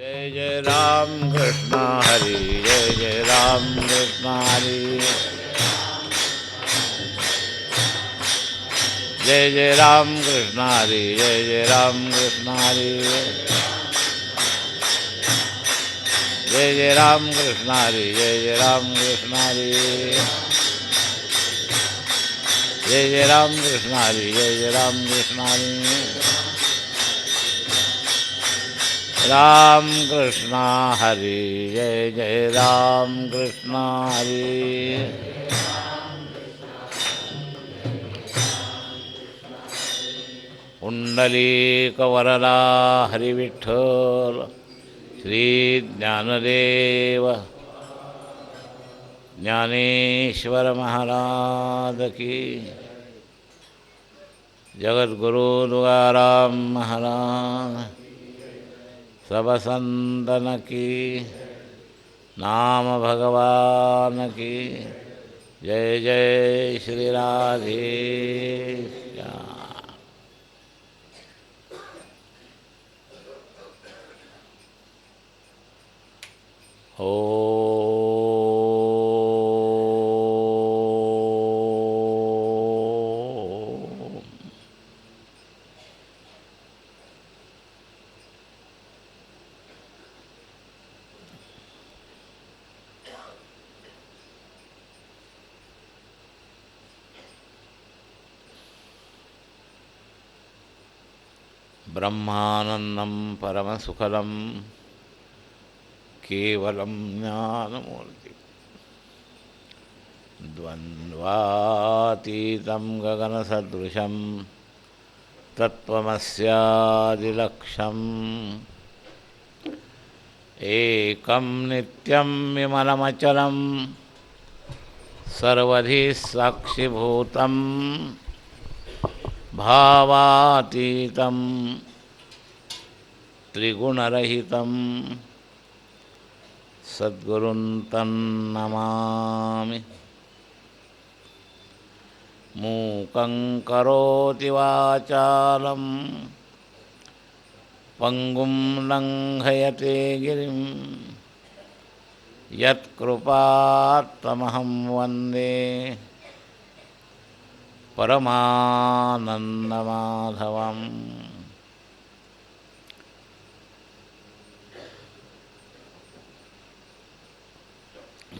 जय जय राम कृष्ण हरि, जय जय राम कृष्ण हरि, जय जय राम कृष्ण हरि, जय जय राम कृष्ण हरि, जय जय राम कृष्ण हरि, जय जय राम कृष्ण हरि, जय जय राम कृष्ण हरि, जय जय राम कृष्ण हरि, राम कृष्ण हरि, जय जय राम कृष्ण हरि। पुंडलीकवरदा हरिविठ्ठल श्री ज्ञानदेव ज्ञानेश्वर महाराज की, जगद्गुरु तुकाराम महाराज, सब संतन की, नाम भगवान की, जय जय श्री राधे श्याम। ब्रह्मानंदं परमसुखदं केवलं ज्ञानमूर्ति, द्वन्द्वातीतं गगनसदृशं तत्त्वमस्यादिलक्ष्यम्, एकं नित्यं विमलमचलं सर्वधि साक्षिभूतं, भावातीतं त्रिगुणरहितं सद्गुरुं तन्नमामि। मूकं करोति वाचालं पंगुं लंघयते गिरिं, यत्कृपात्तमहं वन्दे परमानन्दमाधवम्।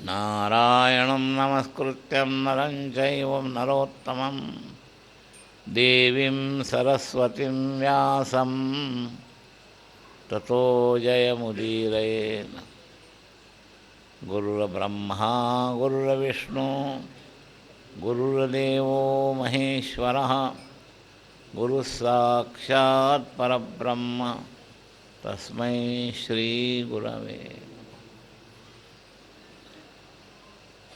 नारायणं नमस्कृत्यं नरं चैव नरोत्तमं, देवीं सरस्वतीं व्यासं ततो जयमुदीरयेत्। गुरुर्ब्रह्मा गुरुर्विष्णु गुरुर्देवो महेश्वरः, गुरुस्साक्षात् परब्रह्म तस्मै श्रीगुरवे।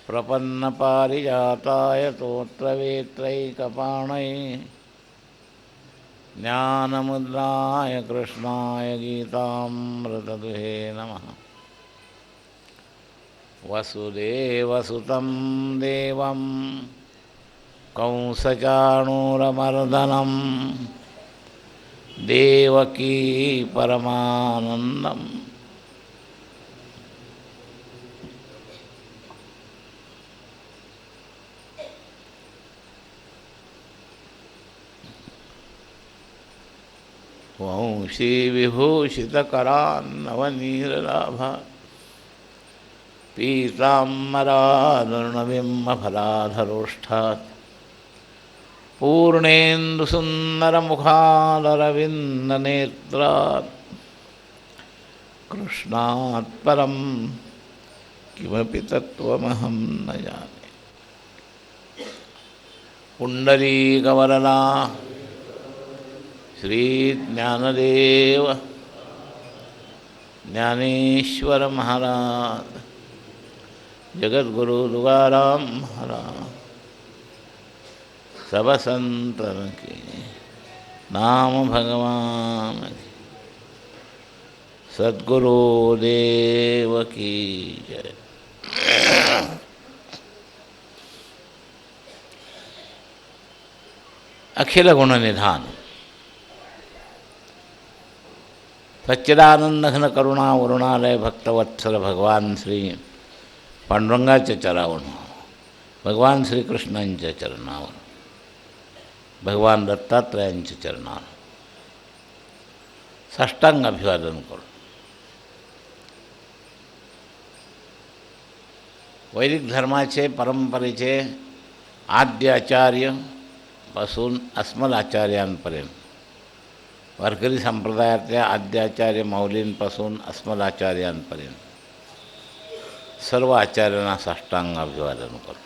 प्रपन्नपारिजाताय तोत्रवेत्रैकपाणये, ज्ञानमुद्राय कृष्णाय गीतामृतदुहे नमः। वसुदेवसुतं देवं कंसचाणूरमर्दनं, देवकी परमानन्दं वंशी विभूषितकरान्नवनीरलाभा, पीताम्बरादरुणबिम्बफलाधरोष्ठात्, पूर्णेन्दुसुन्दरमुखादरविन्दनेत्रात्, कृष्णात् परं किमपि तत्त्वमहं न जाने। पुण्डरीकवरदा श्रीज्ञानदेव ज्ञानेश्वर महाराज, जगद्गुरु तुकाराम महाराज, सब संतन के, नाम भगवान की, सद्गुरु देव की जय। अखिल गुण निधान सच्चिदानंद घन करुणा वरुणालय भक्तवत्सल भगवान श्री पांडुरंगाच्या चरावर, भगवान श्रीकृष्णांच्या चरणावर, भगवान दत्तात्रयांच्या चरणावर साष्टांग अभिवादन करून वैदिक धर्माचे परंपरेचे आद्य आचार्य पासून अस्मद आचार्यांपर्यंत, वारकरी संप्रदायातल्या आद्य आचार्य माऊलींपासून अस्मद आचार्यांपर्यंत सर्व आचार्यांना साष्टांग अभिवादन करू.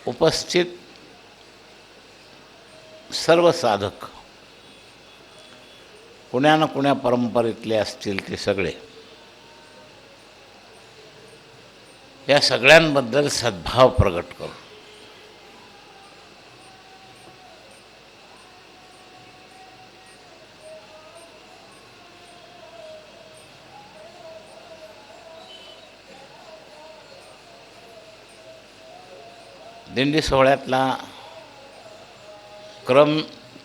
उपस्थित सर्व साधक कुण्या ना कुण्या परंपरेतले असतील ते सगळे, या सगळ्यांबद्दल सद्भाव प्रगट करू. दिंडी सोहळ्यातला क्रम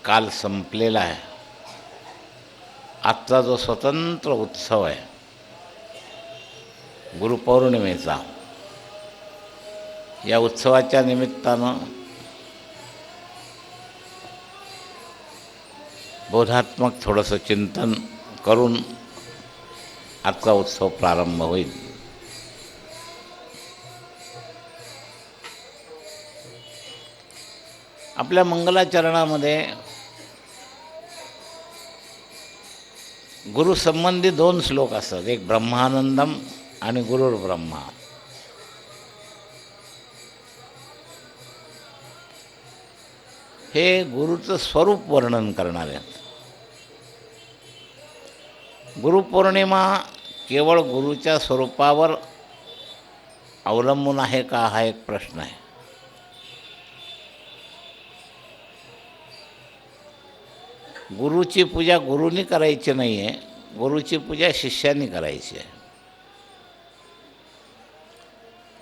काल संपलेला आहे. आजचा जो स्वतंत्र उत्सव आहे गुरुपौर्णिमेचा, या उत्सवाच्या निमित्तानं बोधात्मक थोडंसं चिंतन करून आजचा उत्सव प्रारंभ होईल. आपल्या मंगलाचरणामध्ये गुरुसंबंधी 2 श्लोक असतात, एक ब्रह्मानंदम आणि गुरुर्ब्रह्मा. हे गुरुचं स्वरूप वर्णन करणारे आहेत. गुरुपौर्णिमा केवळ गुरुच्या स्वरूपावर अवलंबून आहे का, हा एक प्रश्न आहे. गुरुची पूजा गुरुनी करायची नाही आहे, गुरुची पूजा शिष्यांनी करायची आहे.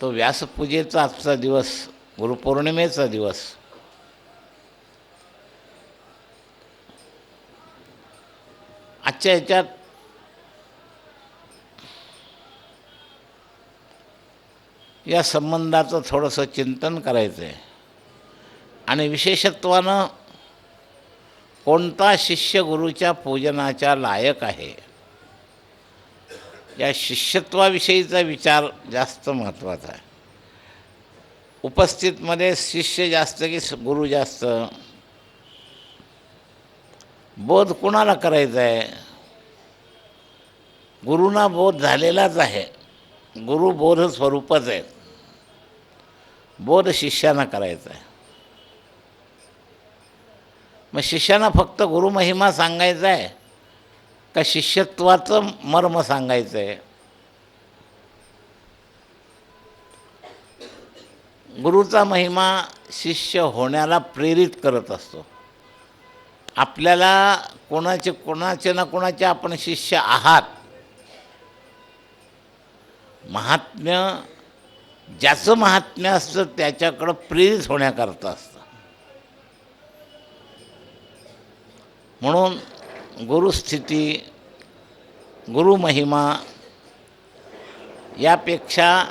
तो व्यासपूजेचा आजचा दिवस, गुरुपौर्णिमेचा दिवस, आजच्या ह्याच्यात या संबंधाचं थोडंसं चिंतन करायचं आहे. आणि विशेषत्वानं कोणता शिष्य गुरुच्या पूजनाच्या लायक आहे, या शिष्यत्वाविषयीचा विचार जास्त महत्त्वाचा आहे. उपस्थितमध्ये शिष्य जास्त की गुरु जास्त, बोध कुणाला करायचा आहे? गुरुना बोध झालेलाच आहे. गुरु बोध स्वरूपच आहे. बोध शिष्याना करायचा आहे. मग शिष्याना फक्त गुरुमहिमा सांगायचा आहे का शिष्यत्वाचं मर्म सांगायचं आहे? गुरुचा महिमा शिष्य होण्याला प्रेरित करत असतो. आपल्याला कोणाचे ना कोणाचे आपण शिष्य आहात. महात्म्य ज्याचं महात्म्य असतं त्याच्याकडं प्रेरित होण्याकरता असतं. म्हणून गुरुस्थिती, गुरुमहिमा यापेक्षा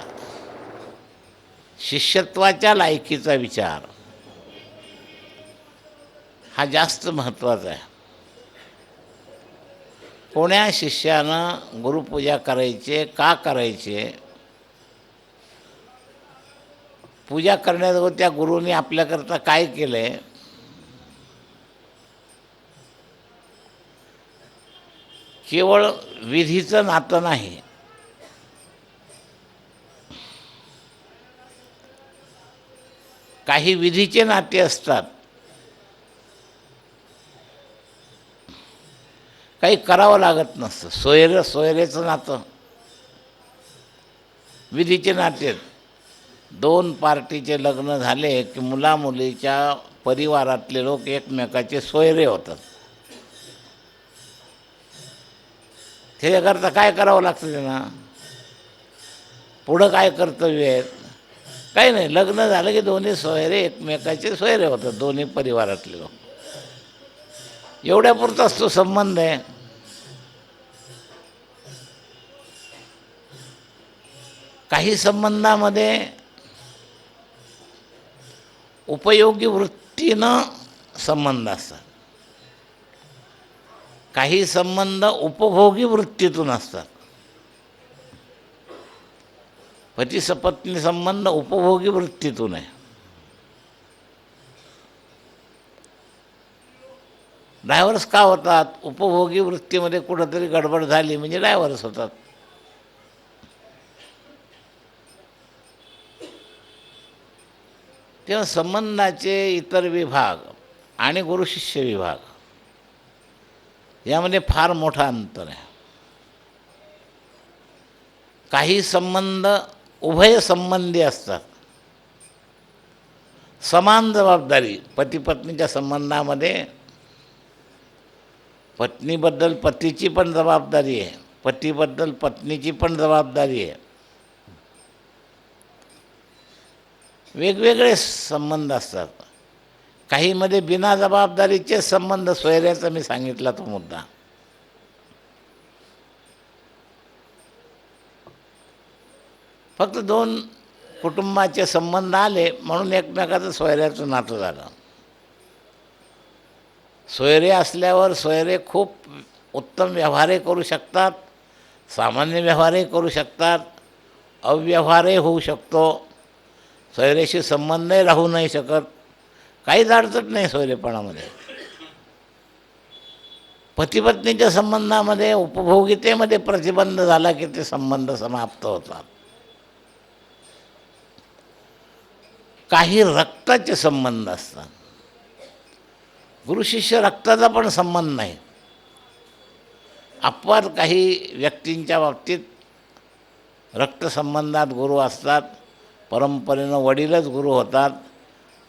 शिष्यत्वाच्या लायकीचा विचार हा जास्त महत्त्वाचा आहे. कोण्या शिष्यानं गुरुपूजा करायचे, का करायचे, पूजा करण्याजोगं त्या गुरुनी आपल्याकरता काय केलं आहे, केवळ विधीचं नातं नाही, काही विधीचे नाते असतात. काही करावं लागत नसतं. सोयरेचं नातं, विधीचे नाते. 2 पार्टीचे लग्न झाले की मुलामुलीच्या परिवारातले लोक एकमेकाचे सोयरे होतात. त्याच्याकरता काय करावं लागतं त्यांना? पुढं काय कर्तव्य आहेत? काही नाही, लग्न झालं की दोन्ही सोयरे एकमेकाचे सोयरे होतात, दोन्ही परिवारातले लोक. एवढ्यापुरताच तो संबंध आहे. काही संबंधामध्ये उपयोगी वृत्तीनं संबंध असतात, काही संबंध उपभोगी वृत्तीतून असतात. पती सपत्नी संबंध उपभोगी वृत्तीतून आहे. डायव्हर्स का होतात? उपभोगी वृत्तीमध्ये कुठंतरी गडबड झाली म्हणजे डायव्हर्स होतात. तेव्हा संबंधाचे इतर विभाग आणि गुरुशिष्य विभाग यामध्ये फार मोठं अंतर आहे. काही संबंध उभय संबंधी असतात, समान जबाबदारी. पती पत्नीच्या संबंधामध्ये पत्नीबद्दल पतीची पण जबाबदारी आहे, पतीबद्दल पत्नीची पण जबाबदारी आहे. वेगवेगळे संबंध असतात. काहीमध्ये बिना जबाबदारीचे संबंध, सोयऱ्याचा मी सांगितला तो मुद्दा. फक्त दोन कुटुंबाचे संबंध आले म्हणून एकमेकाचं सोयऱ्याचं नातं झालं. सोयरे असल्यावर सोयरे खूप उत्तम व्यवहारही करू शकतात, सामान्य व्यवहारही करू शकतात, अव्यवहारही होऊ शकतो. सोयऱ्याशी संबंधही राहू नाही शकत, काहीच अडचण नाही सोयरेपणामध्ये. पतीपत्नीच्या संबंधामध्ये उपभोगितेमध्ये प्रतिबंध झाला की ते संबंध समाप्त होतात. काही रक्ताचे संबंध असतात. गुरुशिष्य रक्ताचा पण संबंध नाही. अपवाद काही व्यक्तींच्या बाबतीत रक्तसंबंधात गुरु असतात, परंपरेनं वडीलच गुरु होतात.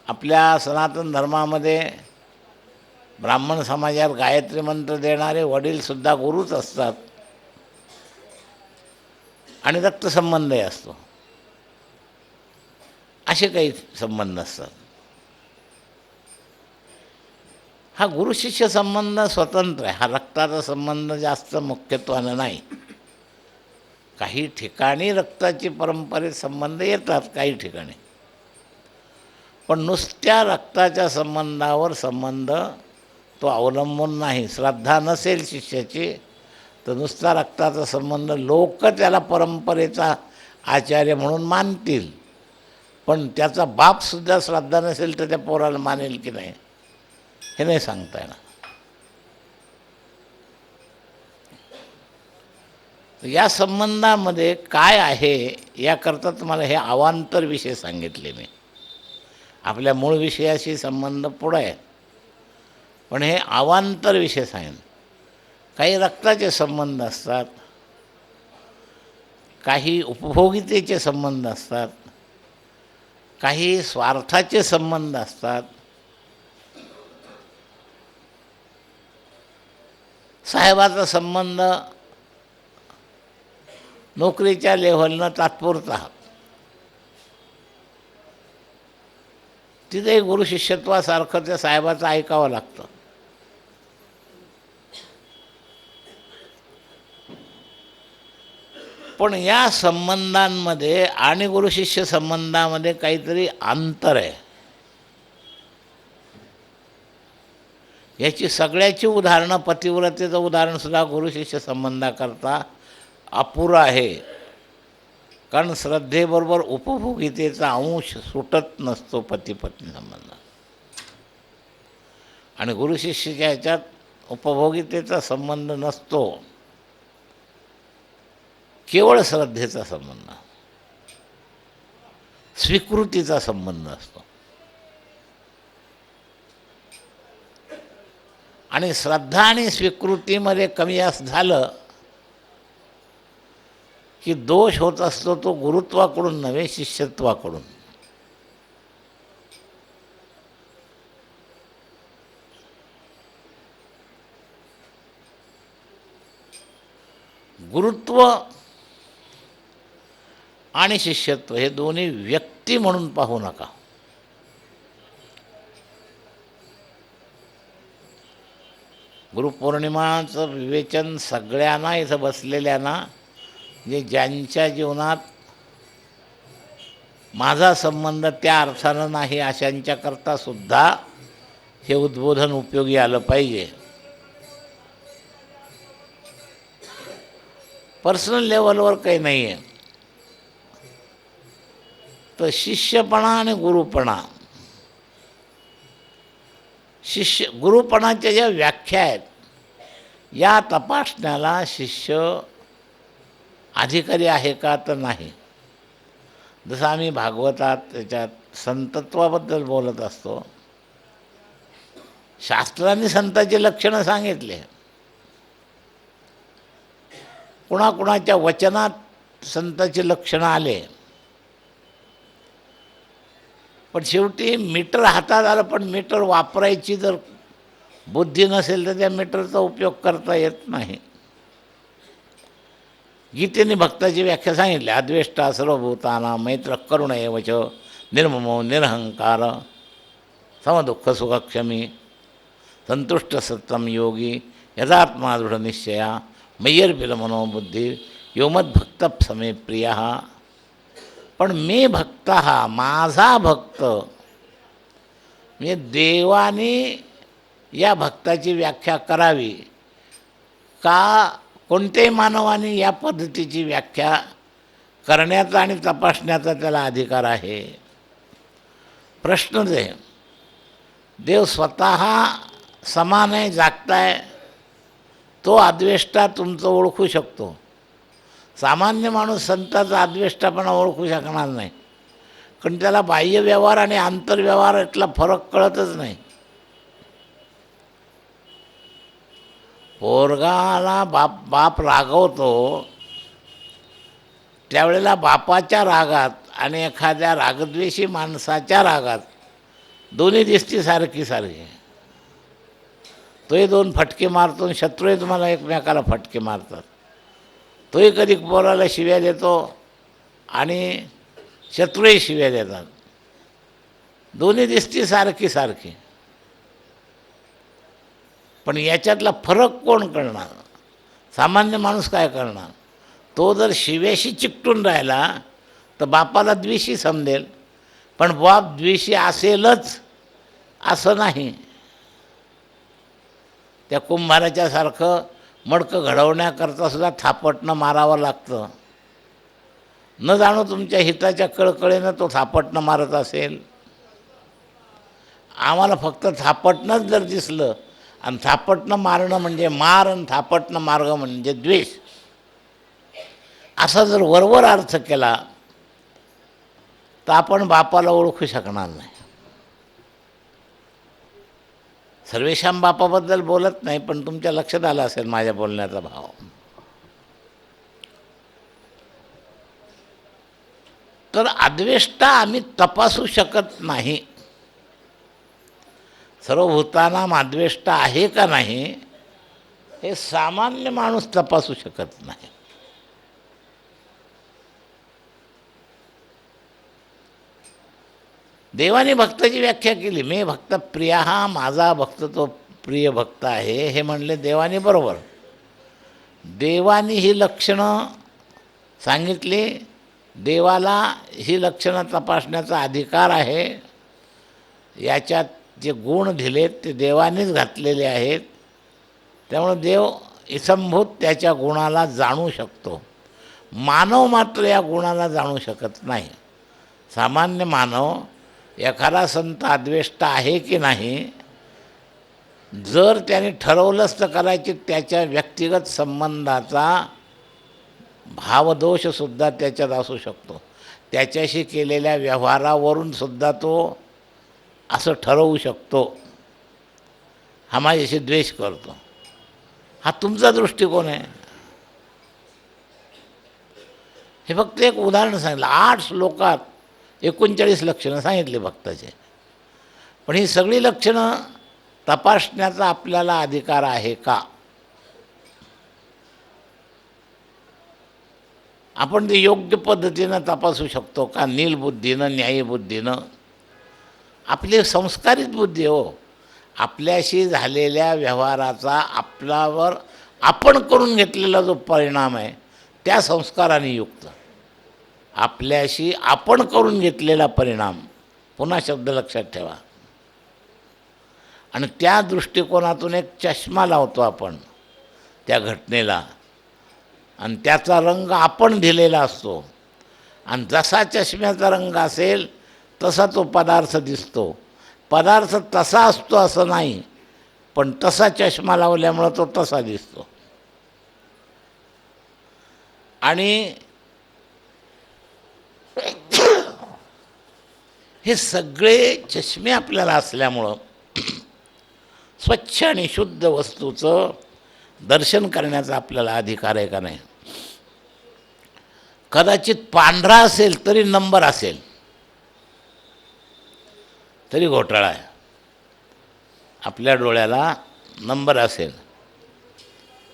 आपल्या सनातन धर्मामध्ये ब्राह्मण समाजात गायत्री मंत्र देणारे वडीलसुद्धा गुरुच असतात आणि रक्तसंबंधही असतो. असे काही संबंध असतात. हा गुरुशिष्य संबंध स्वतंत्र आहे. हा रक्ताचा संबंध जास्त मुख्यत्वानं नाही. काही ठिकाणी रक्ताची परंपरेत संबंध येतात, काही ठिकाणी. पण नुसत्या रक्ताच्या संबंधावर संबंध तो अवलंबून नाही. श्रद्धा नसेल शिष्याची तर नुसता रक्ताचा संबंध लोक त्याला परंपरेचा आचार्य म्हणून मानतील, पण त्याचा बापसुद्धा श्रद्धा नसेल तर त्या पोराला मानेल की नाही हे नाही सांगता येणार. या संबंधामध्ये काय आहे याकरता तुम्हाला हे अवांतर विषय सांगितले मी. आपल्या मूळ विषयाशी संबंध पुढं आहे, पण हे अवांतर विषय सांगेन. काही रक्ताचे संबंध असतात, काही उपभोगितेचे संबंध असतात, काही स्वार्थाचे संबंध असतात. साहेबाचा संबंध नोकरीच्या लेव्हलनं तात्पुरता, तिथेही गुरुशिष्यत्वासारखं त्या साहेबाचं ऐकावं लागतं. पण या संबंधांमध्ये आणि गुरुशिष्य संबंधामध्ये काहीतरी अंतर आहे. याची सगळ्याची उदाहरणं, पतिव्रतेचं उदाहरणसुद्धा गुरुशिष्य संबंधाकरता अपुरं आहे. कारण श्रद्धेबरोबर उपभोगितेचा अंश सुटत नसतो पती पत्नी संबंधात. आणि गुरुशिष्याच्या ह्याच्यात उपभोगितेचा संबंध नसतो, केवळ श्रद्धेचा संबंध, स्वीकृतीचा संबंध असतो. आणि श्रद्धा आणि स्वीकृतीमध्ये कमी जास्त झालं की दोष होत असतो तो गुरुत्वाकडून नव्हे, शिष्यत्वाकडून. गुरुत्व आणि शिष्यत्व हे दोन्ही वृत्ती म्हणून पाहू नका. गुरुपौर्णिमाचं विवेचन सगळ्यांना इथं बसलेल्यांना, म्हणजे ज्यांच्या जीवनात माझा संबंध त्या अर्थानं नाही अशांच्याकरता सुद्धा हे उद्बोधन उपयोगी आलं पाहिजे. पर्सनल लेवलवर काही नाही आहे. तर शिष्यपणा आणि गुरुपणा, गुरुपणाच्या ज्या व्याख्या आहेत या तपासण्याला शिष्य अधिकारी आहे का तर नाही. जसं आम्ही भागवतात त्याच्यात संतत्वाबद्दल बोलत असतो, शास्त्रांनी संताची लक्षणं सांगितले, कुणाकुणाच्या वचनात संताची लक्षणं आले, पण शेवटी मीटर हातात आलं, पण मीटर वापरायची जर बुद्धी नसेल तर त्या मीटरचा उपयोग करता येत नाही. गीतेने भक्ताची व्याख्या सांगितली, अद्वेष्टा सर्वभूतानां मैत्र करुण एवच निर्ममो निरहंकार समदुःख सुखक्षमी संतुष्ट सत्तम योगी यदात्मा दृढ निश्चया मय्यर्पिल मनोबुद्धी योमद्भक्त समे प्रिय. पण मे भक्त हा माझा भक्त, म्हणजे देवाने या भक्ताची व्याख्या करावी का कोणत्याही मानवाने या पद्धतीची व्याख्या करण्याचा आणि तपासण्याचा त्याला अधिकार आहे. प्रश्न दे, देव स्वतः समान आहे, जागताय, तो अद्वेष्टा तुमचं ओळखू शकतो. सामान्य माणूस संताचा अद्वेष्टापणा ओळखू शकणार नाही, कारण त्याला बाह्य व्यवहार आणि आंतरव्यवहार यातला फरक कळतच नाही. पोरगाला बाप रागवतो त्यावेळेला बापाच्या रागात आणि एखाद्या रागद्वेषी माणसाच्या रागात दोन्ही दिसती सारखी सारखी. तोही दोन फटके मारतो आणि शत्रूही तुम्हाला एकमेकाला फटके मारतात. तोही कधी पोराला शिव्या देतो आणि शत्रूही शिव्या देतात. दोन्ही दिसती सारखी सारखी, पण याच्यातला फरक कोण करणार? सामान्य माणूस काय करणार? तो जर शिव्याशी चिकटून राहिला तर बापाला द्वेषी समजेल, पण बाप द्वेषी असेलच असं नाही. त्या कुंभाराच्या सारखं मडकं घडवण्याकरता सुद्धा थापटणं मारावं लागतं. न जाणो तुमच्या हिताच्या कळकळीनं तो थापटणं मारत असेल. आम्हाला फक्त थापटणंच जर दिसलं, आणि थापटणं मारणं म्हणजे मार आणि थापटणं मार्ग म्हणजे द्वेष, असा जर वरवर अर्थ केला तर आपण बापाला ओळखू शकणार नाही. सर्वेशाम बापाबद्दल बोलत नाही, पण तुमच्या लक्षात आलं असेल माझ्या बोलण्याचा भाव. तर अद्वेष्टा आम्ही तपासू शकत नाही. सर्वभूतानां अद्वेष्टा आहे का नाही हे सामान्य माणूस तपासू शकत नाही. देवाने भक्ताची व्याख्या केली, मे भक्त प्रिय, हा माझा भक्त तो प्रिय भक्त आहे हे म्हणले देवाने, बरोबर. देवाने ही लक्षणं सांगितली, देवाला ही लक्षणं तपासण्याचा अधिकार आहे. याच्यात जे गुण दिलेत ते देवानेच घातलेले आहेत. त्यामुळे देव इसंभूत त्याच्या गुणाला जाणू शकतो. मानव मात्र या गुणाला जाणू शकत नाही. सामान्य मानव एखादा संत अद्वेष्टा आहे की नाही जर त्याने ठरवलंच तर करायची, त्याच्या व्यक्तिगत संबंधाचा भावदोषसुद्धा त्याच्यात असू शकतो. त्याच्याशी केलेल्या व्यवहारावरून सुद्धा तो असं ठरवू शकतो, हा माझ्याशी द्वेष करतो. हा तुमचा दृष्टिकोन आहे. हे फक्त एक उदाहरण सांगितलं. 8 श्लोकात 39 लक्षणं सांगितली भक्ताचे. पण ही सगळी लक्षणं तपासण्याचा आपल्याला अधिकार आहे का? आपण ते योग्य पद्धतीनं तपासू शकतो का? नीलबुद्धीनं, न्यायबुद्धीनं. आपली संस्कारित बुद्धी हो. आपल्याशी झालेल्या व्यवहाराचा आपल्यावर आपण करून घेतलेला जो परिणाम आहे त्या संस्काराने युक्त. आपल्याशी आपण करून घेतलेला परिणाम, पुन्हा शब्द लक्षात ठेवा, आणि त्या दृष्टिकोनातून एक चष्मा लावतो आपण त्या घटनेला, आणि त्याचा रंग आपण दिलेला असतो. आणि जसा चष्म्याचा रंग असेल तसा तो पदार्थ दिसतो. पदार्थ तसा असतो असं नाही, पण तसा चष्मा लावल्यामुळं तो तसा दिसतो. आणि हे सगळे चष्मे आपल्याला असल्यामुळं स्वच्छ आणि शुद्ध वस्तूचं दर्शन करण्याचा आपल्याला अधिकार आहे का नाही? कदाचित पांढरा असेल तरी नंबर असेल तरी घोटाळा आहे. आपल्या डोळ्याला नंबर असेल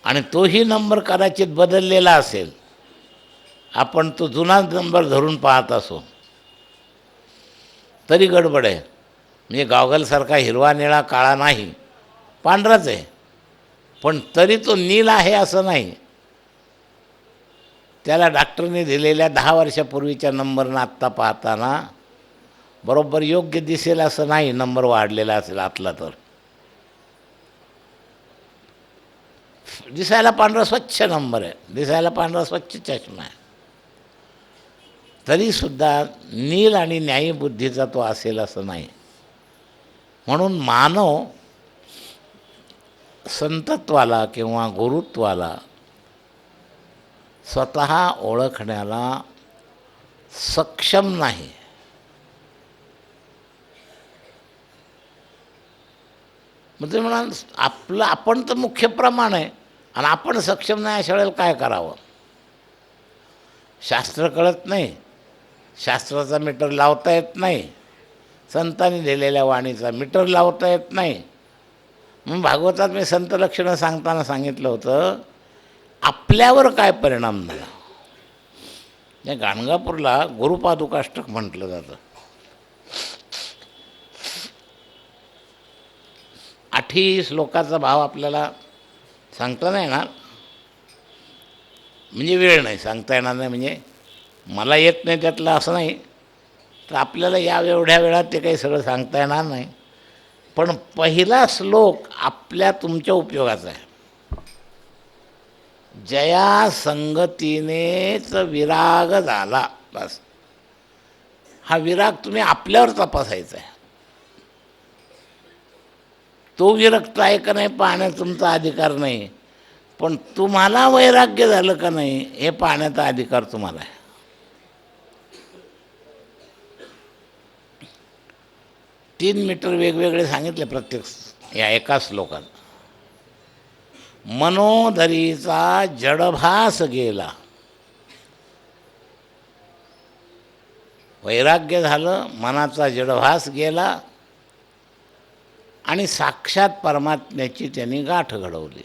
आणि तोही नंबर कदाचित बदललेला असेल, आपण तो जुना नंबर धरून पाहत असो तरी गडबड आहे. म्हणजे गॉगलसारखा हिरवा निळा काळा नाही, पांढराच आहे, पण तरी तो नील आहे असं नाही. त्याला डॉक्टरने दिलेल्या 10 वर्षापूर्वीच्या नंबरनं आत्ता पाहताना बरोबर योग्य दिसेल असं नाही. नंबर वाढलेला असेल आतला तर दिसायला पांढरा स्वच्छ नंबर आहे, दिसायला पांढरा स्वच्छ चष्मा आहे, तरीसुद्धा नील आणि न्यायी बुद्धीचा तो असेल असं नाही. म्हणून मानव संतत्वाला किंवा गुरुत्वाला स्वतः ओळखण्याला सक्षम नाही. म्हणजे म्हणाल आपलं आपण तर मुख्य प्रमाण आहे आणि आपण सक्षम नाही, अशा वेळेला काय करावं? शास्त्र कळत नाही, शास्त्राचा मीटर लावता येत नाही, संतांनी दिलेल्या वाणीचा मीटर लावता येत नाही. म्हणून भागवतात मी संत लक्षणं सांगताना सांगितलं होतं, आपल्यावर काय परिणाम झाला. या गाणगापूरला गुरुपादुकाष्टक म्हटलं जातं. 8 श्लोकाचा भाव आपल्याला सांगता नाही येणार, म्हणजे वेळ नाही, सांगता येणार नाही. म्हणजे मला येत नाही त्यातलं असं नाही, तर आपल्याला या एवढ्या वेळात ते काही सगळं सांगता येणार नाही. पण पहिला श्लोक आपल्या तुमच्या उपयोगाचा आहे. जया संगतीनेच विराग झाला. बस, हा विराग तुम्ही आपल्यावर तपासायचा आहे. तो विरक्त आहे का नाही पाहण्याचा तुमचा अधिकार नाही, पण तुम्हाला वैराग्य झालं का नाही हे पाहण्याचा अधिकार तुम्हाला आहे. 3 मीटर वेगवेगळे सांगितले प्रत्येक या एका श्लोकात. मनोदरीचा जडभास गेला, वैराग्य झालं, मनाचा जडभास गेला आणि साक्षात परमात्म्याची त्यांनी गाठ घडवली.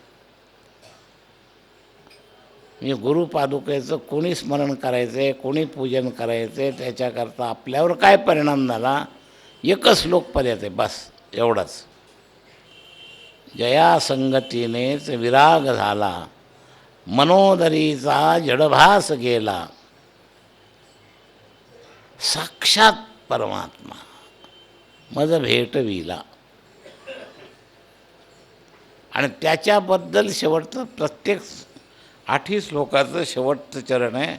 म्हणजे गुरुपादुकेचं कोणी स्मरण करायचं आहे, कोणी पूजन करायचं आहे, त्याच्याकरता आपल्यावर काय परिणाम झाला एकच श्लोक पर्यंत आहे, बस एवढंच. जया संगतीनेच विराग झाला, मनोदरीचा जडभास गेला, साक्षात परमात्मा मज भेटविला. आणि त्याच्याबद्दल शेवटचं प्रत्येक 8 श्लोकाचं शेवटचं चरण आहे,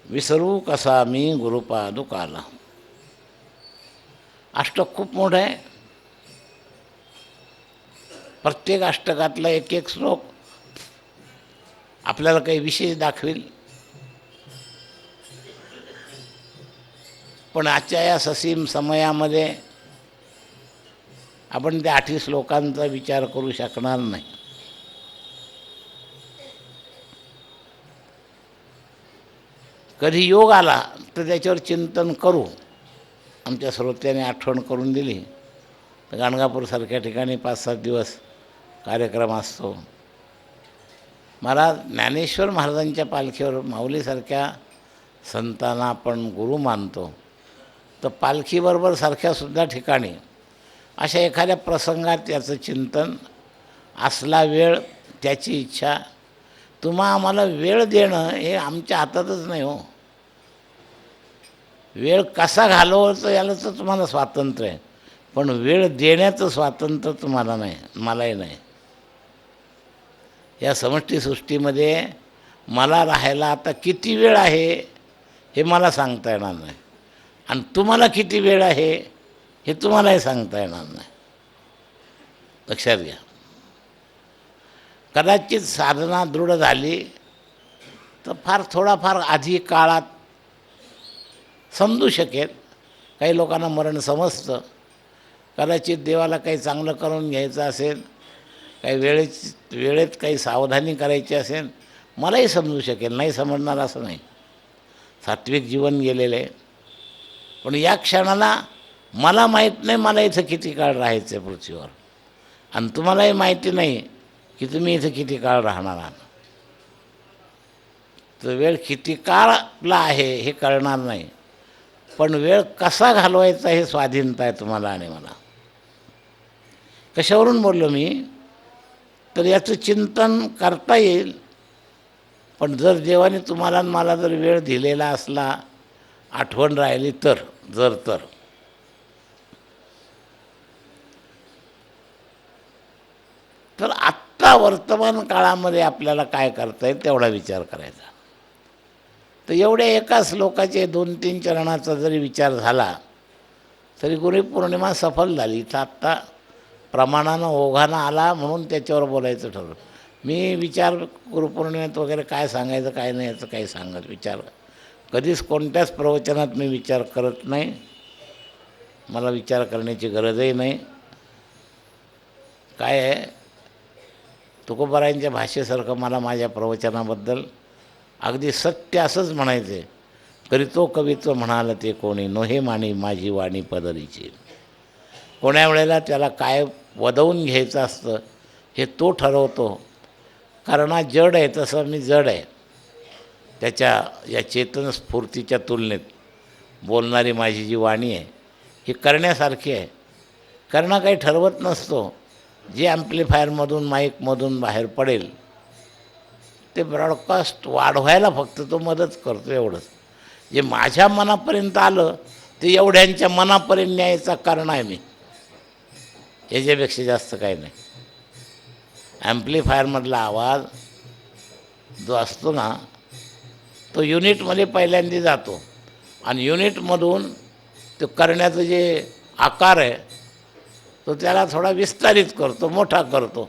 विसरू कसा मी गुरुपादुकाला. अष्टक खूप मोठं आहे, प्रत्येक अष्टकातला एक एक श्लोक आपल्याला काही विशेष दाखवेल. पण आजच्या या ससीम समयामध्ये आपण त्या 8 श्लोकांचा विचार करू शकणार नाही. कधी योग आला तर त्याच्यावर चिंतन करू. आमच्या श्रोत्याने आठवण करून दिली तर गाणगापूरसारख्या ठिकाणी 5-7 दिवस कार्यक्रम असतो. मला ज्ञानेश्वर महाराजांच्या पालखीवर माऊलीसारख्या संतांना आपण गुरु मानतो, तर पालखीबरोबर सारख्यासुद्धा ठिकाणी अशा एखाद्या प्रसंगात याचं चिंतन, असला वेळ, त्याची इच्छा, आम्हाला वेळ देणं हे आमच्या हातातच नाही हो. वेळ कसा घालवायचं याला तर तुम्हाला स्वातंत्र्य आहे, पण वेळ देण्याचं स्वातंत्र्य तुम्हाला नाही, मलाही नाही. या समष्टी सृष्टीमध्ये मला राहायला आता किती वेळ आहे हे मला सांगता येणार नाही, आणि तुम्हाला किती वेळ आहे हे तुम्हालाही सांगता येणार नाही. लक्षात घ्या. कदाचित साधना दृढ झाली तर थोडाफार आधी काळात समजू शकेल. काही लोकांना मरण समजतं. कदाचित देवाला काही चांगलं करून घ्यायचं असेल, काही वेळेत काही सावधानी करायची असेल, मलाही समजू शकेल, नाही समजणार असं नाही. सात्विक जीवन गेलेलं आहे. पण या क्षणाला मला माहीत नाही मला इथं किती काळ राहायचं आहे पृथ्वीवर, आणि तुम्हालाही माहिती नाही की तुम्ही इथं किती काळ राहणार आहात. तर वेळ किती काळला आहे हे कळणार नाही, पण वेळ कसा घालवायचा हे स्वाधीनता आहे तुम्हाला आणि मला. कशावरून बोललो मी, तर याचं चिंतन करता येईल. पण जर देवाने तुम्हाला मला जर वेळ दिलेला असला, आठवण राहिली तर, तर आत्ता वर्तमान काळामध्ये आपल्याला काय करता येईल तेवढा विचार करायचा. तर एवढ्या एका श्लोकाचे 2-3 चरणाचा जरी विचार झाला तरी गुरुपौर्णिमा सफल झाली. तर आत्ता प्रमाणानं ओघानं आला म्हणून त्याच्यावर बोलायचं ठरवलं. मी विचार गुरुपौर्णिमेत वगैरे काय सांगायचं काय नाही याचं काही विचार कधीच कोणत्याच प्रवचनात मी विचार करत नाही. मला विचार करण्याची गरजही नाही. काय आहे, तुकोबारायांच्या भाषेसारखं मला माझ्या प्रवचनाबद्दल अगदी सत्य असंच म्हणायचं आहे. करीतो कवित्व म्हणाल ते कोणी, नोहे मानी माझी वाणी पदरीची. कोण्या वेळेला त्याला काय वदवून घ्यायचं असतं हे तो ठरवतो. कारण हा जड आहे, तसं मी जड आहे. त्याच्या या चेतन स्फूर्तीच्या तुलनेत बोलणारी माझी जी वाणी आहे ही करण्यासारखी आहे. करणं काही ठरवत नसतो. जे ॲम्प्लिफायरमधून माईकमधून बाहेर पडेल ते ब्रॉडकास्ट वाढवायला फक्त तो मदत करतो, एवढंच. जे माझ्या मनापर्यंत आलं ते एवढ्यांच्या मनापर्यंत न्यायचा कारण आहे मी, याच्यापेक्षा जास्त काही नाही. ॲम्प्लिफायरमधला आवाज जो असतो ना तो युनिटमध्ये पहिल्यांदा जातो, आणि युनिटमधून तो करण्याचं जे आकार आहे तो त्याला थोडा विस्तारित करतो, मोठा करतो.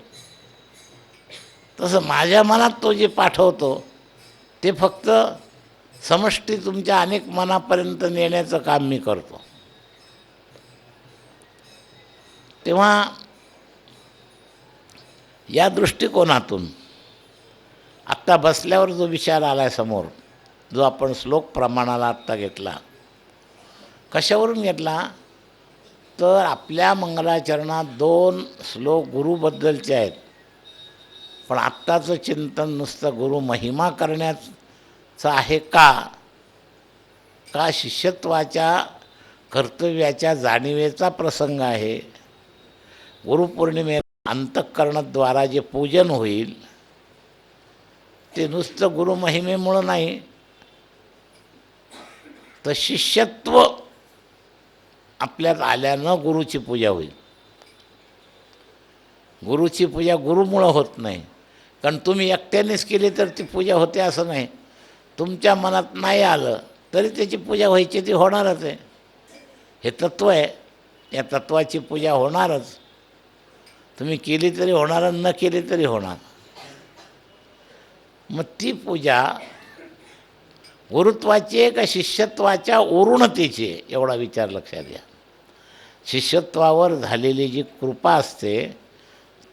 तसं माझ्या मनात तो जे पाठवतो ते फक्त समष्टी तुमच्या अनेक मनापर्यंत नेण्याचं काम मी करतो. तेव्हा या दृष्टिकोनातून आत्ता बसल्यावर जो विचार आला आहे समोर, जो आपण श्लोक प्रमाणाला आत्ता घेतला, कशावरून घेतला तर आपल्या मंगलाचरणात 2 श्लोक गुरुबद्दलचे आहेत. पण आत्ताचं चिंतन नुसतं गुरु महिमा करण्याचं आहे का शिष्यत्वाच्या कर्तव्याच्या जाणीवेचा प्रसंग आहे. गुरुपौर्णिमेला अंतःकरणाद्वारा जे पूजन होईल ते नुसतं गुरुमहिमेमुळं नाही, तर शिष्यत्व आपल्यात आल्यानं गुरुची पूजा होईल. गुरुची पूजा गुरुमुळं होत नाही, कारण तुम्ही एकट्यानेच केली तर ती पूजा होते असं नाही. तुमच्या मनात नाही आलं तरी त्याची पूजा व्हायची, ती होणारच आहे. हे तत्त्व आहे. या तत्त्वाची पूजा होणारच. तुम्ही केली तरी होणार, न केली तरी होणार. मग ती पूजा गुरुत्वाची आहे का शिष्यत्वाच्या उरुणतेची आहे, एवढा विचार लक्षात घ्या. शिष्यत्वावर झालेली जी कृपा असते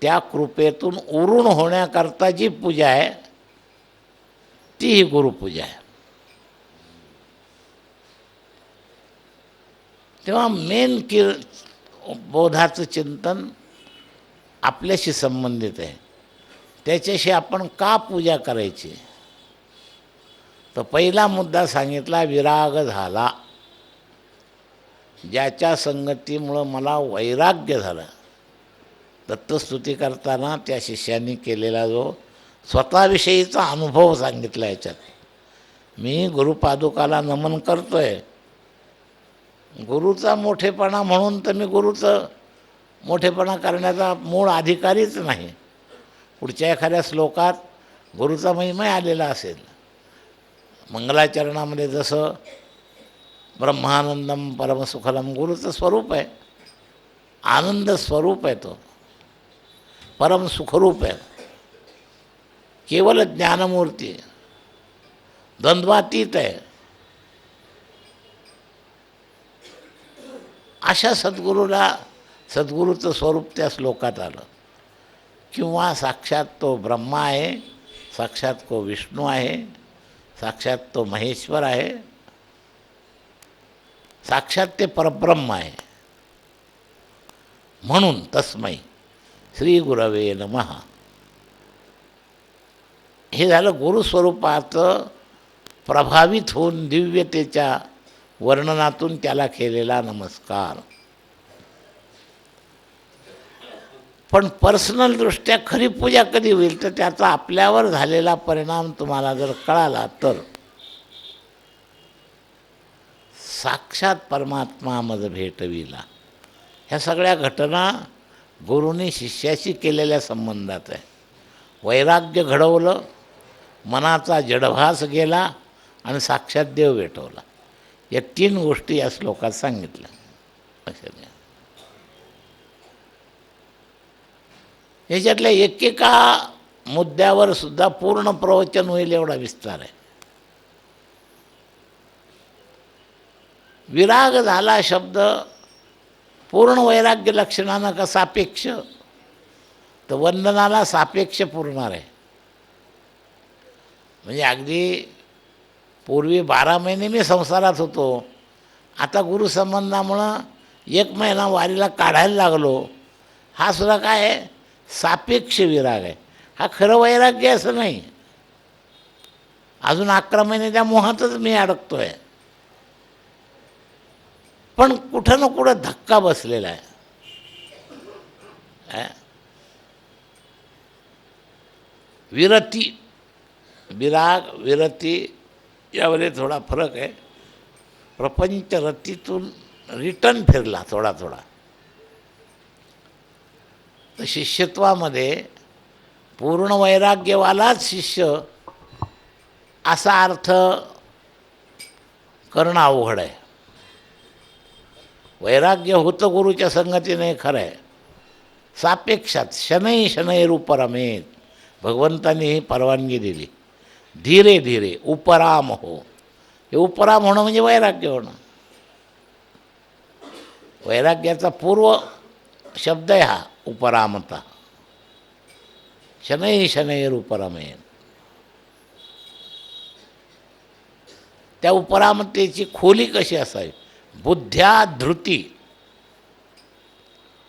त्या कृपेतून उरून होण्याकरता जी पूजा आहे ती ही गुरुपूजा आहे. तेव्हा मेन बोधाचं चिंतन आपल्याशी संबंधित आहे. त्याच्याशी आपण का पूजा करायची? तर पहिला मुद्दा सांगितला, विराग झाला. ज्याच्या संगतीमुळं मला वैराग्य झालं. दत्तस्तुती करताना त्या शिष्यांनी केलेला जो स्वतःविषयीचा अनुभव सांगितला याच्यात. मी गुरुपादुकाला नमन करतोय, गुरुचा मोठेपणा म्हणून तर मी गुरुचं मोठेपणा करण्याचा मूळ अधिकारीच नाही. पुढच्या एखाद्या श्लोकात गुरुचा महिमा आलेला असेल. मंगलाचरणामध्ये जसं ब्रह्मानंदम परमसुखलम गुरुचं स्वरूप आहे, आनंद स्वरूप आहे, तो परमसुखरूप आहे, केवळ ज्ञानमूर्ती, द्वंद्वातीत आहे. अशा सद्गुरूचं स्वरूप त्या श्लोकात आलं. किंवा साक्षात तो ब्रह्मा आहे, साक्षात तो विष्णू आहे, साक्षात तो महेश्वर आहे, साक्षात ते परब्रह्म आहे. म्हणून तस्मै श्री गुरवे नमः. हे झालं गुरुस्वरूपाचं प्रभावित होऊन दिव्यतेच्या वर्णनातून त्याला केलेला नमस्कार. पण पर्सनल दृष्ट्या खरी पूजा कधी होईल तर त्याचा आपल्यावर झालेला परिणाम तुम्हाला जर कळाला तर साक्षात परमात्मा मज भेटविला. ह्या सगळ्या घटना गुरुनी शिष्याशी केलेल्या संबंधात आहे. वैराग्य घडवलं, मनाचा जडभास गेला आणि साक्षात देव भेटवला. या तीन गोष्टी या श्लोकात सांगितल्या. याच्यातल्या एकेका मुद्द्यावर सुद्धा पूर्ण प्रवचन होईल एवढा विस्तार आहे. विराग झाला शब्द पूर्ण वैराग्य लक्षणानं का सापेक्ष? तर वंदनाला सापेक्ष पुरणार आहे. म्हणजे अगदी पूर्वी 12 महिने मी संसारात होतो, आता गुरुसंबंधामुळं 1 महिना वारीला काढायला लागलो. हा सुद्धा काय आहे? सापेक्ष विराग आहे. हा खरं वैराग्य असं नाही. अजून 11 महिने त्या मोहातच मी अडकतो आहे. पण कुठं ना कुठं धक्का बसलेला आहे. विरती, विराग विरती यामध्ये थोडा फरक आहे. प्रपंच रतीतून रिटर्न फिरला थोडा थोडा. तर शिष्यत्वामध्ये पूर्ण वैराग्यवालाच शिष्य असा अर्थ करणं अवघड आहे. वैराग्य होतं गुरुच्या संगतीने खरं आहे. सापेक्षात शनै शनैरुपरमेत भगवंतांनी ही परवानगी दिली. धीरे धीरे उपराम हो. हे उपराम होणं म्हणजे वैराग्य होणं. वैराग्याचा पूर्व शब्द आहे हा उपरामता. शनै शनैरुपरमेत. त्या उपरामतेची खोली कशी असावी? बुद्ध्या धृती.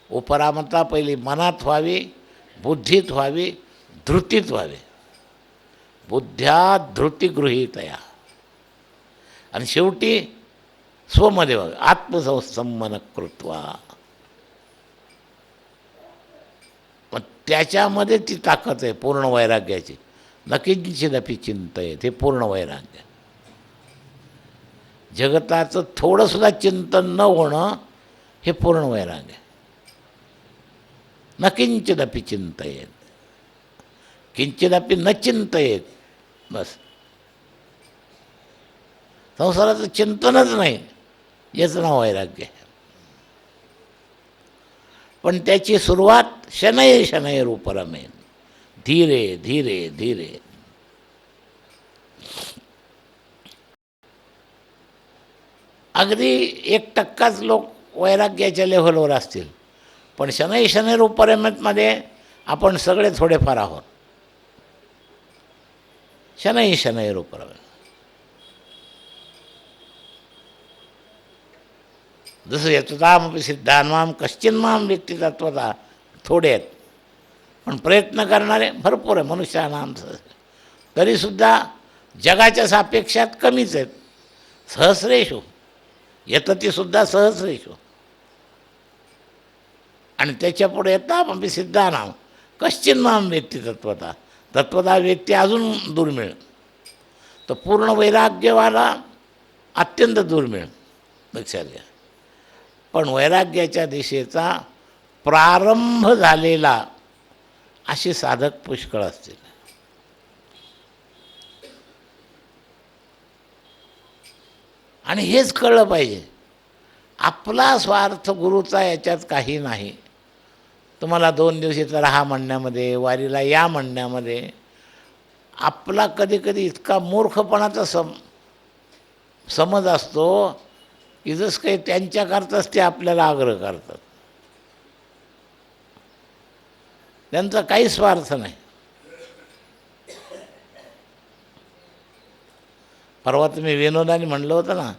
उपरामता पहिली मनात व्हावी, बुद्धीत व्हावी, धृतीत व्हावी. बुद्ध्या धृती गृहीतया आणि शेवटी स्वमध्ये व्हावे. आत्मसंसमन कृत्वा. मग त्याच्यामध्ये ती ताकद आहे पूर्ण वैराग्याची. नकिंचिदपि चिंतयेत. हे पूर्ण वैराग्य. जगताचं थोडंसुद्धा चिंतन न होणं हे पूर्ण वैराग्य. न किंचिदपि चिंतयेत. किंचिदपि न चिंतयेत. बस संसाराचं चिंतनच नाही, याचं नाव वैराग्य आहे. पण त्याची सुरुवात शनै शनैरुपरमेत. धीरे धीरे धीरे. अगदी 1% लोक वैराग्याच्या लेव्हलवर असतील, पण शनै शनैरुपरमेतमध्ये आपण सगळे थोडेफार आहोत. शनै शनैरुपरमेत. जसं यततामपि सिद्धान्माम कश्चिन्माम व्यक्ती तत्वता थोडे आहेत, पण प्रयत्न करणारे भरपूर आहे मनुष्यानाम तरीसुद्धा जगाच्या सापेक्षात कमीच आहेत. सहस्रेषु यततीसुद्धा सहस्रेषु. आणि त्याच्यापुढे येतात सिद्धानाम कश्चिन्नाम वेत्ती तत्वता. तत्वता वेत्ती अजून दुर्मिळ. तर पूर्ण वैराग्यवाला अत्यंत दुर्मिळ, लक्षात घ्या. पण वैराग्याच्या दिशेचा प्रारंभ झालेला असे साधक पुष्कळ असतील. आणि हेच कळलं पाहिजे, आपला स्वार्थ गुरुचा याच्यात काही नाही. तुम्हाला 2 दिवस इथं राहा म्हणण्यामध्ये, वारीला या म्हणण्यामध्ये आपला कधी कधी इतका मूर्खपणाचा समज असतो की जसं काही त्यांच्याकरताच ते आपल्याला आग्रह करतात. त्यांचा काही स्वार्थ नाही. परवा तुम्ही विनोदाने म्हणलं होतं ना,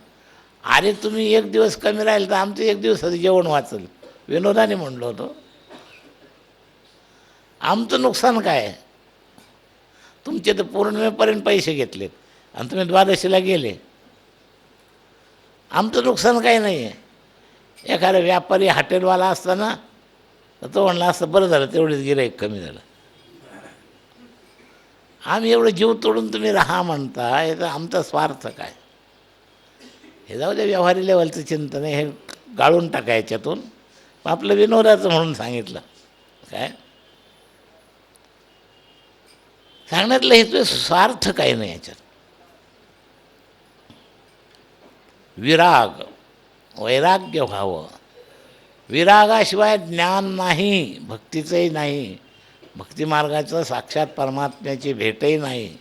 अरे तुम्ही 1 दिवस कमी राहील तर आमचं 1 दिवसाचं जेवण वाचल. विनोदाने म्हणलो होतो. आमचं नुकसान काय आहे? तुमचे तर पौर्णिमेपर्यंत पैसे घेतलेत आणि तुम्ही द्वादशीला गेले. आमचं नुकसान काही नाही आहे. एखादा व्यापारी हॉटेलवाला असताना तर तो म्हणला असतं बरं झालं तेवढेच गिऱ्हाईक कमी झालं. आम्ही एवढं जीव तोडून तुम्ही राहा म्हणता, हे तर आमचा स्वार्थ काय? हे जाऊ द्या, व्यवहारी लेवलचं चिंतन आहे, हे गाळून टाका याच्यातून. आपलं विनोदाचं म्हणून सांगितलं. काय सांगण्यातलं हेतू स्वार्थ काही नाही याच्यात. विराग वैराग्य व्हावं. विरागाशिवाय ज्ञान नाही, भक्तीचंही नाही, भक्तिमार्गाचं साक्षात परमात्म्याची भेटही नाही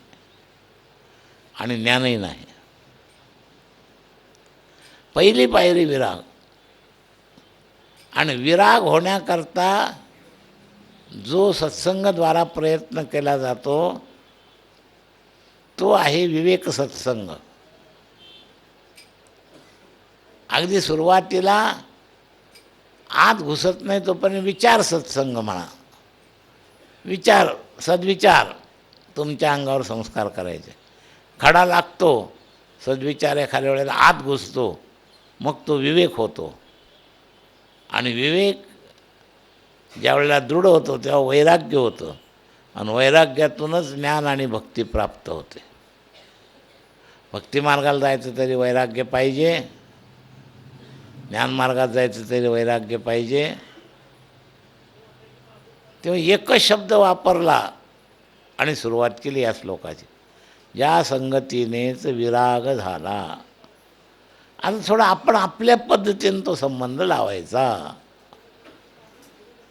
आणि ज्ञानही नाही. पहिली पायरी विराग. आणि विराग होण्याकरता जो सत्संगद्वारा प्रयत्न केला जातो तो आहे विवेक सत्संग. अगदी सुरुवातीला आत घुसत नाही तोपर्यंत विचार सत्संग म्हणा. विचार, सद्विचार तुमच्या अंगावर संस्कार करायचे. खडा लागतो, सद्विचार एखाद्या वेळेला आत घुसतो, मग तो विवेक होतो. आणि विवेक ज्या वेळेला दृढ होतो तेव्हा वैराग्य होतं. आणि वैराग्यातूनच ज्ञान आणि भक्ती प्राप्त होते. भक्तिमार्गाला जायचं तरी वैराग्य पाहिजे, ज्ञानमार्गात जायचं तरी वैराग्य पाहिजे. तेव्हा एकच शब्द वापरला आणि सुरुवात केली या श्लोकाची, या संगतीनेच विराग झाला. आता थोडा आपण आपल्या पद्धतीने तो संबंध लावायचा.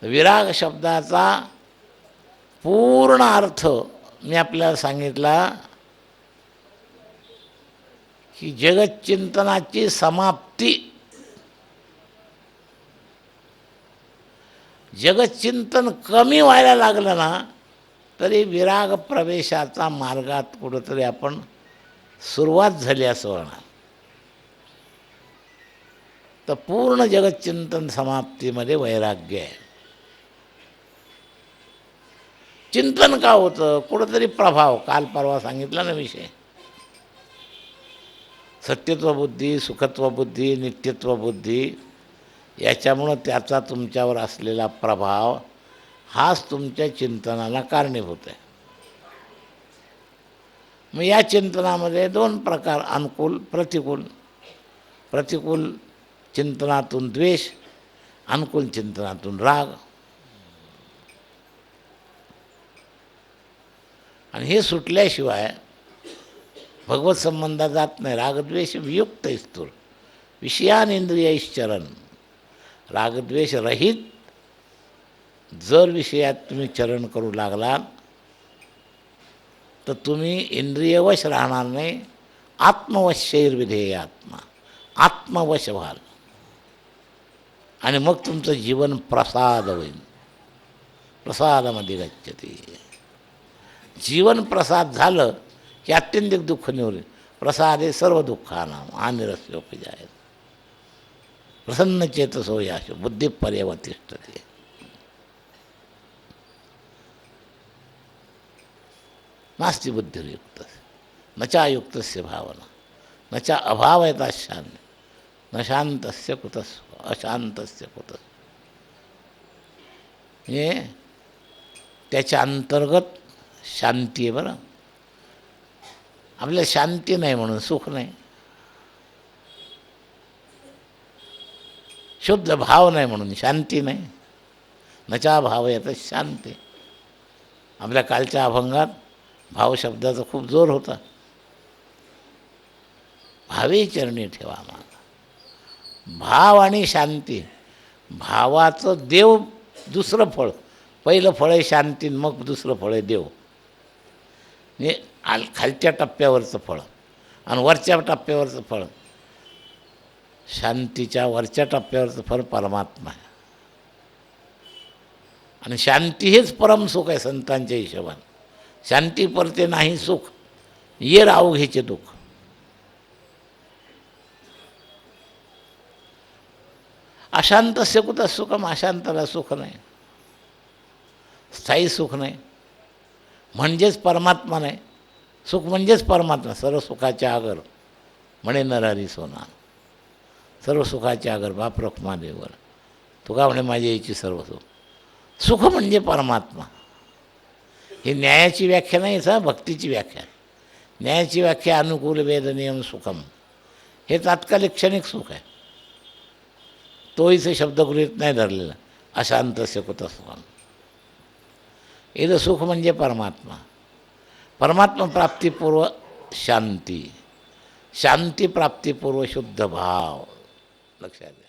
विराग शब्दाचा पूर्ण अर्थ मी आपल्याला सांगितला की जगच्चिंतनाची समाप्ती. जगच्चिंतन कमी व्हायला लागलं ना तरी विराग प्रवेशाचा मार्गात कुठंतरी आपण सुरुवात झाली असं होणार. तर पूर्ण जगच्चिंतन समाप्तीमध्ये वैराग्य आहे. चिंतन का होतं? कुठंतरी प्रभाव, काल परवा सांगितला ना विषय, सत्यत्वबुद्धी, सुखत्वबुद्धी, नित्यत्वबुद्धी, याच्यामुळं त्याचा तुमच्यावर असलेला प्रभाव हाच तुमच्या चिंतनाला कारणीभूत आहे. मग या चिंतनामध्ये 2 प्रकार, अनुकूल प्रतिकूल. प्रतिकूल चिंतनातून द्वेष, अनुकूल चिंतनातून राग. आणि हे सुटल्याशिवाय भगवत संबंधात जात नाही. रागद्वेष वियुक्त स्थूल विषयान इंद्रियश्चरण. रागद्वेष रहित जर विषयात तुम्ही चरण करू लागलात तर तुम्ही इंद्रियवश राहणार नाही. आत्मवशैर्विधेय आत्मा, आत्मवश व्हाल आणि मग तुमचं जीवन प्रसाद होईल. प्रसादामध्ये गच्छती. जीवन प्रसाद झालं की अत्यंतिक दुःख निवरेल. प्रसादे सर्व दुःखानां आनिरस्योपजायते. प्रसन्न चेतसो याशो बुद्धी पर्यवतिष्ठते. नास्ति बुद्धिर्युक्त न चायुक्तस्य भावना न चा अभावयता शांती न शांतस्य कुतः अशांतस्य कुतः. हे त्याच्या अंतर्गत शांती आहे बरं. आपल्याला शांती नाही म्हणून सुख नाही, शुद्ध भाव नाही म्हणून शांती नाही. नचा भाव येतं शांती. आपल्या कालच्या अभंगात भाव शब्दाचा खूप जोर होता. भावे चरणी ठेवा माझा. भाव आणि शांती. भावाचं देव दुसरं फळ. पहिलं फळ आहे शांती, मग दुसरं फळ आहे देव. हे खालच्या टप्प्यावरचं फळ आणि वरच्या टप्प्यावरचं फळ. शांतीच्या वरच्या टप्प्यावरचं फळ परमात्मा आहे. आणि शांती हेच परमसुख आहे संतांच्या हिशोबाने. शांती परते नाही सुख, ये राहू घ्यायचे दुःख. अशांतस्य कुतः सुखम. अशांताला सुख नाही, स्थायी सुख नाही, म्हणजेच परमात्मा नाही. सुख म्हणजेच परमात्मा. सर्व सुखाचे आगर म्हणे नरहरी सोना. सर्व सुखाचे आगर बाप रखुमादेवर. तुका म्हणे माझ्या याची सर्व सुख. सुख म्हणजे परमात्मा. ही न्यायाची व्याख्या नाही, सा भक्तीची व्याख्या. न्यायाची व्याख्या अनुकूल वेद नियम सुखम. हे तात्कालिक क्षणिक सुख आहे. तोहीच शब्दगृहीत नाही धरलेला. अशांतस्य कुतः सुखम. इथं सुख म्हणजे परमात्मा. परमात्मा प्राप्तीपूर्व शांती. शांती प्राप्तीपूर्व शुद्ध भाव. लक्षात घ्या.